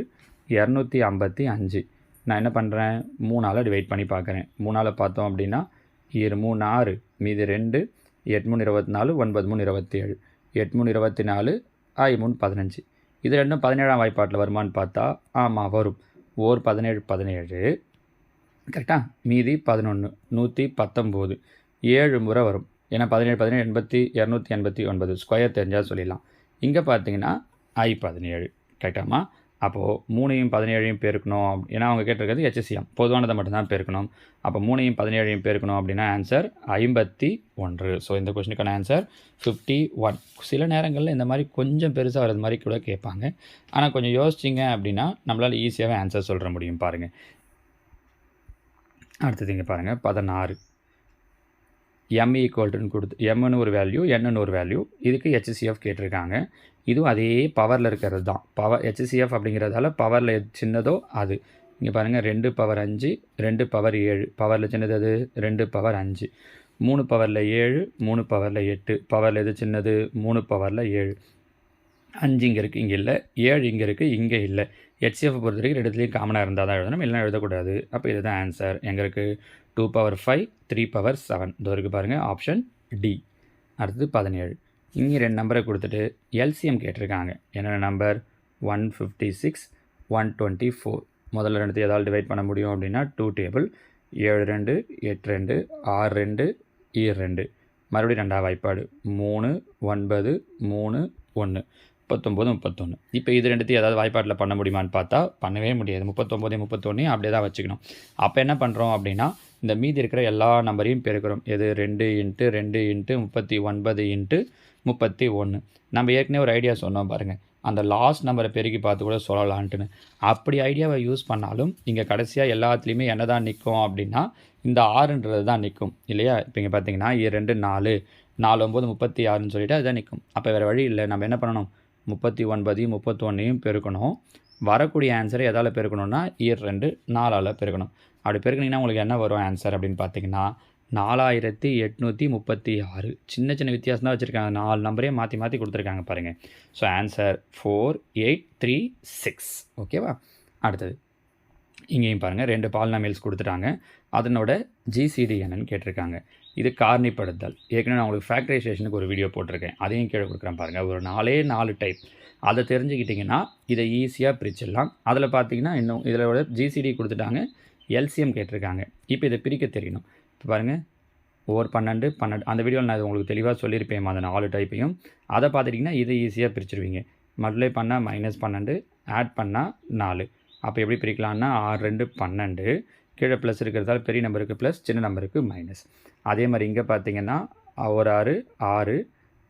255. நான் என்ன பண்ணுறேன்? 3ஆல் டிவைட் பண்ணி பார்க்குறேன். 3ஆல் பார்த்தோம் அப்படின்னா 7 3 6, மீதி 2, 8 3 24, 9 3 27, 8 3 24, 5 3 15. இது ரெண்டும் 17ஆம் வாய்ப்பாட்டில் வருமானு பார்த்தா ஆமாம் வரும். ஓர் 17 17. கரெக்டாக? மீதி 11 119, 7 முறை வரும். ஏன்னா 17 17 80 289 ஸ்கொயர் தெரிஞ்சால் சொல்லிடலாம். இங்கே பார்த்தீங்கன்னா I17. கரெக்டாமா? அப்போது 3ஐயும் 17ஐயும் பெருக்கணும். ஏன்னா அவங்க கேட்டிருக்கிறது HCM பொதுவானதை மட்டும்தான் பெருக்கணும். அப்போ 3ஐயும் 17ஐயும் பெருக்கணும் அப்படின்னா ஆன்சர் 51. ஸோ இந்த கொஸ்டினுக்கான ஆன்சர் 51. சில நேரங்களில் இந்த மாதிரி கொஞ்சம் பெருசாக வர்றது மாதிரி கூட கேட்பாங்க. ஆனால் கொஞ்சம் யோசிச்சிங்க அப்படின்னா நம்மளால் ஈஸியாகவே ஆன்சர் சொல்கிற முடியும். பாருங்கள், அடுத்தது இங்கே பாருங்கள், 16. M ஈக்குவல்ட்டுன்னு கொடுத்து எம்னு ஒரு வேல்யூ, என்னன்னு ஒரு வேல்யூ. இதுக்கு HCF கேட்டிருக்காங்க. இதுவும் அதே பவரில் இருக்கிறது தான். HCF அப்படிங்கிறதால பவரில் எது சின்னதோ அது. இங்கே பாருங்கள், 2 பவர் 5, 2 பவர் 7. பவரில் சின்னது அது 2 பவர் 5. 3 பவரில் 7, 3 பவரில் 8. பவரில் எது சின்னது? 3 பவரில் 7. 5 இங்கே இருக்குது, இங்கே இல்லை. 7 இங்கே இருக்குது, இங்கே இல்லை. HCF பொறுத்த வரைக்கும் ரெண்டுத்துலேயும் காமனாக இருந்தால் தான் எழுதணும், இல்லைனா எழுதக்கூடாது. அப்போ இதுதான் ஆன்சர். எங்கே இருக்குது? 2 பவர் 5, 3 பவர் 7. இதோ இருக்குது பாருங்கள், ஆப்ஷன் டி. அடுத்தது 17. இங்கே 2 நம்பரை கொடுத்துட்டு LCM கேட்டிருக்காங்க. என்னென்ன நம்பர்? 156, 124. முதல்ல ரெண்டுத்தையும் ஏதாவது டிவைட் பண்ண முடியும் அப்படின்னா 2 டேபிள். 7 2, 8 2, 6 2, 2. மறுபடியும் 2ஆம் வாய்ப்பாடு 3 9 3 1 39 31. இப்போ இது ரெண்டுத்தையும் ஏதாவது வாய்ப்பாட்டில் பண்ண முடியுமான்னு பார்த்தா பண்ணவே முடியாது. 39 31 அப்படியே தான் வச்சுக்கணும். அப்போ என்ன பண்ணுறோம் அப்படின்னா இந்த மீதி இருக்கிற எல்லா நம்பரையும் பெருக்கிறோம். எது? 2 × 2 × 39 × 31. நம்ம ஏற்கனவே ஒரு ஐடியா சொன்னோம் பாருங்கள், அந்த லாஸ்ட் நம்பரை பெருக்கி பார்த்து கூட சொல்லலான்ட்டுன்னு. அப்படி ஐடியாவை யூஸ் பண்ணாலும் இங்கே கடைசியாக எல்லாத்துலேயுமே என்ன தான் நிற்கும் அப்படின்னா இந்த 6ன்றது தான் நிற்கும் இல்லையா? இப்போ இங்கே பார்த்தீங்கன்னா 2 4, 4 9 36ன்னு சொல்லிவிட்டு அதுதான் நிற்கும். அப்போ வேறு வழி இல்லை, நம்ம என்ன பண்ணணும்? 39 31 பெருக்கணும். வரக்கூடிய ஆன்சரை எதால் பெருக்கணும்னா 2 4ஆல் பெருக்கணும். அப்படி பெருக்கினீங்கன்னா உங்களுக்கு என்ன வரும் ஆன்சர் அப்படின்னு பார்த்தீங்கன்னா 4836. சின்ன சின்ன வித்தியாசம் தான் வச்சுருக்காங்க. 4 நம்பரே மாற்றி மாற்றி கொடுத்துருக்காங்க பாருங்கள். So answer 4836. ஓகேவா? அடுத்தது இங்கேயும் பாருங்கள், 2 பாலினாமியல்ஸ் கொடுத்துட்டாங்க. அதனோட GCD என்னன்னு கேட்டிருக்காங்க. இது காரணிப்படுத்தல். ஏற்கனவே நான் உங்களுக்கு ஃபேக்டரைசேஷனுக்கு ஒரு வீடியோ போட்டிருக்கேன், அதையும் கீழே கொடுக்குறேன் பாருங்கள். ஒரு 4 டைப். அதை தெரிஞ்சுக்கிட்டிங்கன்னா இதை ஈஸியாக பிரிச்சிடலாம். அதில் பார்த்தீங்கன்னா இன்னும் இதில் GCD கொடுத்துட்டாங்க, LCM கேட்டிருக்காங்க. இப்போ இதை பிரிக்க தெரியணும். இப்போ பாருங்கள், ஓர் 12 12 அந்த வீடியோவில் நான் உங்களுக்கு தெளிவாக சொல்லியிருப்பேன் அந்த 4 டைப்பையும். அதை பார்த்துட்டிங்கன்னா இதை ஈஸியாக பிரிச்சுருவீங்க. மல்டிப்ளை பண்ணால் -12, ஆட் பண்ணால் 4. அப்போ எப்படி பிரிக்கலான்னா 6 2 12, கீழே ப்ளஸ் இருக்கிறதால பெரிய நம்பருக்கு ப்ளஸ், சின்ன நம்பருக்கு மைனஸ். அதே மாதிரி இங்கே பார்த்தீங்கன்னா ஒரு 6 6,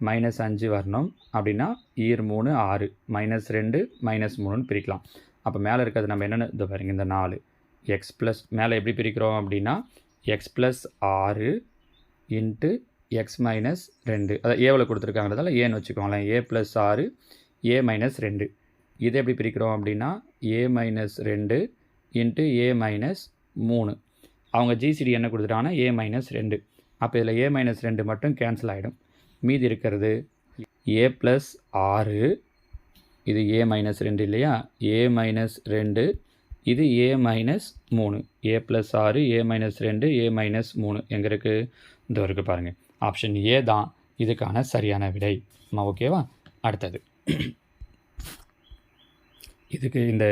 -5 வரணும் அப்படின்னா 3 6, -2 -3ன்னு பிரிக்கலாம். அப்போ மேலே இருக்கிறது நம்ம என்னென்ன இது பாருங்க, இந்த 4 x ப்ளஸ் மேலே எப்படி பிரிக்கிறோம் அப்படின்னா x + 6 × x - 2. அதாவது ஏவில் கொடுத்துருக்காங்கிறதால ஏன்னு வச்சுக்கோங்களேன். a + 6 a - 2. இதை எப்படி பிரிக்கிறோம் அப்படின்னா a - 2 × a - 3. அவங்க GCD என்ன கொடுத்துட்டாங்கன்னா a - 2. அப்போ இதில் a - 2 மட்டும் கேன்சல் ஆகிடும். மீதி இருக்கிறது a + 6, இது a - 2 இல்லையா? a - 2 இது a minus 3, a plus 6, a minus 2, a minus 3 எங்கே இருக்குது? இந்த இருக்குது பாருங்கள். ஆப்ஷன் ஏ தான் இதுக்கான சரியான விடை. ஓகேவா? அடுத்தது இதுக்கு இந்த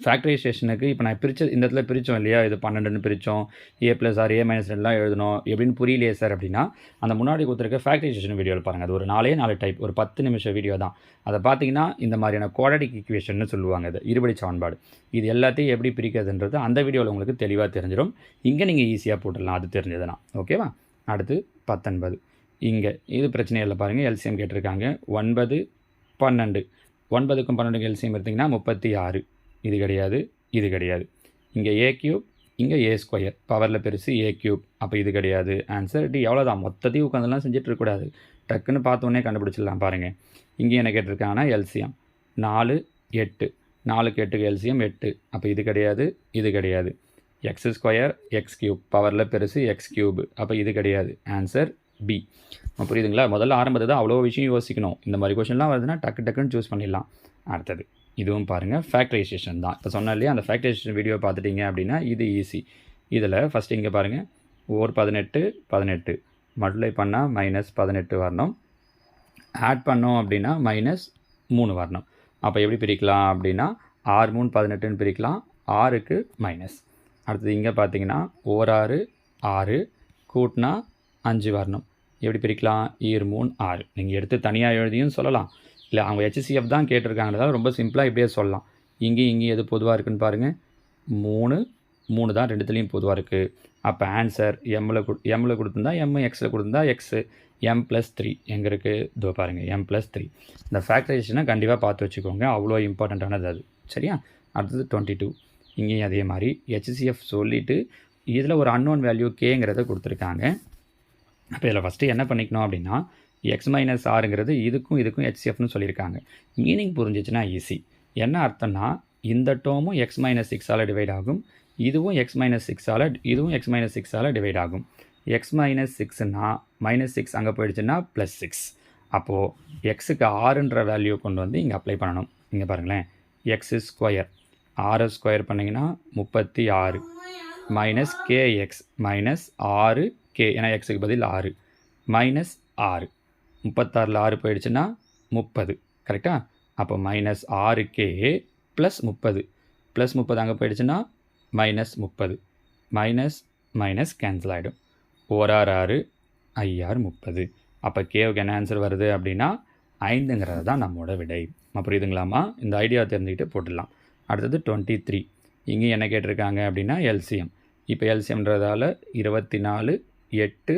ஃபேக்டரைசேஷனுக்கு இப்போ நான் இந்த இடத்துல பிரித்தோம் இல்லையா, இது 12ன்னு பிரித்தோம், a ப்ளஸ் 6, a மைனஸ் 2லாம் எழுதணும் எப்படின்னு புரியலையே சார் அப்படின்னா, அந்த முன்னாடி கொடுத்துருக்க ஃபேக்டரைசேஷன் வீடியோவில் பாருங்கள். அது ஒரு 4 டைப், ஒரு 10 நிமிஷம் வீடியோ தான். அதை பார்த்தீங்கன்னா இந்த மாதிரியான குவாட்ரடிக் ஈக்குவேஷன் சொல்லுவாங்க. இது இருபடி சமன்பாடு. இது எல்லாத்தையும் எப்படி பிரிக்கிறதுன்றது அந்த வீடியோவில் உங்களுக்கு தெளிவாக தெரிஞ்சிடும். இங்கே நீங்கள் ஈஸியாக போட்டுடலாம், அது தெரிஞ்சதுன்னா. ஓகேவா? அடுத்து 19. இங்கே இது பிரச்சனை இல்லை பாருங்கள். எல்சிஎம் கேட்டிருக்காங்க. 9, 12. 9க்கும் 12க்கும் எல்சிஎம் எடுத்திங்கன்னா 36. இது கிடையாது, இது கிடையாது. இங்கே ஏ க்யூப், இங்கே ஏ ஸ்கொயர், பவரில் பெருசு ஏ க்யூப். அப்போ இது கிடையாது. Answer D. எவ்வளோதான், மொத்தத்தையும் உட்காந்துலாம் செஞ்சிட்ருக்கக்கூடாது. டக்குன்னு பார்த்தோன்னே கண்டுபிடிச்சிடலாம் பாருங்கள். இங்கே என்ன கேட்டிருக்காங்கன்னா எல்சிஎம் 4, 8. 4க்கு 8க்கு எல்சிஎம் 8. அப்போ இது கிடையாது, இது கிடையாது. எக்ஸ் ஸ்கொயர், எக்ஸ் க்யூப், பவரில் பெருசு எக்ஸ் க்யூப். அப்போ இது கிடையாது. Answer B. புரியுதுங்களா? முதல்ல ஆரம்பத்தை தான் அவ்வளோ விஷயம் யோசிக்கணும். இந்த மாதிரி கொஷின்லாம் வருதுன்னா டக்குன்னு சூஸ் பண்ணிடலாம். அடுத்தது இதுவும் பாருங்கள், ஃபேக்டரைசேஷன் தான். இப்போ சொன்ன இல்லையா, அந்த ஃபேக்டரைசேஷன் வீடியோ பார்த்துட்டிங்க அப்படின்னா இது ஈஸி. இதில் ஃபஸ்ட்டு இங்கே பாருங்கள், ஓர் 18, 18 மல்டிப்ளை பண்ணால் -18 வரணும். ஆட் பண்ணோம் அப்படின்னா -3 வரணும். அப்போ எப்படி பிரிக்கலாம் அப்படின்னா 6 3 18ன்னு பிரிக்கலாம். 6க்கு மைனஸ். அடுத்தது இங்கே பார்த்தீங்கன்னா ஓர் 6, 6 கூட்டினா 5 வரணும். எப்படி பிரிக்கலாம்? 7 3 6. நீங்கள் எடுத்து தனியாக எழுதியும் சொல்லலாம், இல்லை அவங்க HCF தான் கேட்டிருக்காங்கன்றதால ரொம்ப சிம்பிளாக இப்படியே சொல்லலாம். இங்கேயும் எது பொதுவாக இருக்குதுன்னு பாருங்கள். 3 தான் ரெண்டுத்துலேயும் பொதுவாக இருக்குது. அப்போ ஆன்சர் எம்மில் கொடுத்துருந்தா எம், எக்ஸில் கொடுத்துருந்தா எக்ஸு. m+3 எங்கே இருக்குது? இதோ பாருங்கள், m+3. இந்த ஃபேக்டரைசேஷனை கண்டிப்பாக பார்த்து வச்சுக்கோங்க, அவ்வளோ இம்பார்ட்டண்ட்டானது அது. சரியா? அடுத்தது 22. இங்கேயும் அதே மாதிரி HCF சொல்லிவிட்டு இதில் ஒரு அன்னோன் வேல்யூ கேங்கிறத கொடுத்துருக்காங்க. அப்போ இதில் ஃபஸ்ட்டு என்ன பண்ணிக்கணும் அப்படின்னா, x-6ங்கிறது இதுக்கும் HCFனு சொல்லியிருக்காங்க. மீனிங் புரிஞ்சிச்சுன்னா ஈஸி. என்ன அர்த்தம்னா, இந்த டேர்மும் x-6ஆல் டிவைட் ஆகும், இதுவும் x-6ஆல், இதுவும் x-6ஆல் டிவைட் ஆகும். x-6னா -6 அங்கே போயிடுச்சுன்னா +6. அப்போது எக்ஸுக்கு 6ன்ற வேல்யூ கொண்டு வந்து இங்கே அப்ளை பண்ணணும். இங்கே பாருங்களேன், எக்ஸ் ஸ்கொயர் 6 ஸ்கொயர் பண்ணிங்கன்னா 36 -kx -6k, ஏன்னா எக்ஸுக்கு பதில் 6 -6. 36ல் 6 போயிடுச்சுன்னா 30. கரெக்டாக? அப்போ -6k +30. +30 அங்கே போயிடுச்சுன்னா -30. மைனஸ் கேன்சல் ஆகிடும். ஓரார் 6, ஐஆர் 30. அப்போ கேவுக்கு என்ன ஆன்சர் வருது அப்படின்னா 5ங்கிறது தான் நம்மளோட விடை. புரியுதுங்களாமா? இந்த ஐடியா தெரிஞ்சுக்கிட்டு போட்டுடலாம். அடுத்தது 23. இங்கேயும் என்ன கேட்டிருக்காங்க அப்படின்னா எல்சிஎம். இப்போ எல்சிஎம்ன்றதால 24, 8,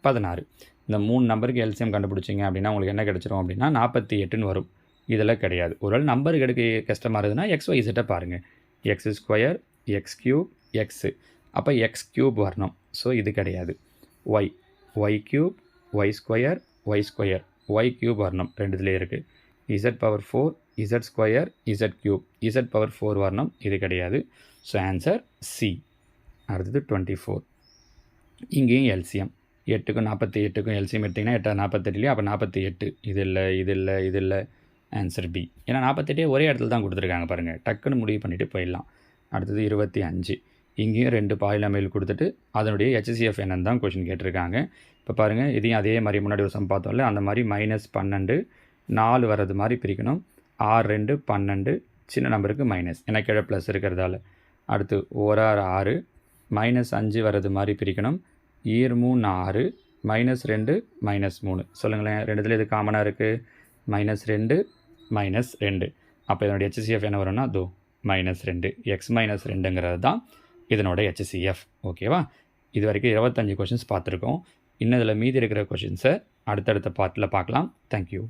16. இந்த 3 நம்பருக்கு எல்சிஎம் கண்டுபிடிச்சிங்க அப்படின்னா உங்களுக்கு என்ன கிடச்சிரும் அப்படின்னா 48ன்னு வரும். இதில் கிடையாது. ஒருவேளை நம்பர் கிடைக்க கஷ்டமாக இருக்குதுன்னா XYZ பாருங்கள். X square, x cube, x. அப்போ எக்ஸ் க்யூப் வரணும். ஸோ இது கிடையாது. Y cube, y square, y square, y cube வரணும். ரெண்டுத்துலேயே இருக்குது. Z⁴, Z square, Z cube, Z⁴ வரணும். இது கிடையாது. So answer C. அடுத்தது 24. இங்கேயும் எல்சிஎம் 8க்கும் 48க்கும் எல்சிஎம் எடுத்திங்கன்னா 8 48 அப்போ 48. இது இல்லை. Answer B. ஏன்னா 48 ஒரே இடத்துல தான் கொடுத்துருக்காங்க பாருங்கள். டக்குன்னு முடிவு பண்ணிவிட்டு போயிடலாம். அடுத்தது 25. இங்கேயும் 2 பாலினாமியல் கொடுத்துட்டு அதனுடைய HCF என்னன்னு தான் கொஷின் கேட்டிருக்காங்க. இப்போ பாருங்கள், இதையும் அதே மாதிரி முன்னாடி ஒரு சம் பார்த்தோம்ல, அந்த மாதிரி -12 4 வர்றது மாதிரி பிரிக்கணும். 6 2 12, சின்ன நம்பருக்கு மைனஸ், ஏன்னா கீழே ப்ளஸ் இருக்கிறதால. அடுத்து ஓரார் 6, -5 வர்றது மாதிரி பிரிக்கணும். 7 3 6, -2 -3. சொல்லுங்களேன், ரெண்டுத்துல இது காமனாக இருக்குது. -2 -2. அப்போ இதனுடைய HCF என்ன வரும்னா -2. x -2ங்கிறது தான் இதனோட HCF. ஓகேவா? இது வரைக்கும் 25 கொஷின்ஸ் பார்த்துருக்கோம். இன்னும் இதில் மீதி இருக்கிற கொஷின்ஸை அடுத்தடுத்த பார்ட்டில் பார்க்கலாம். தேங்க்யூ.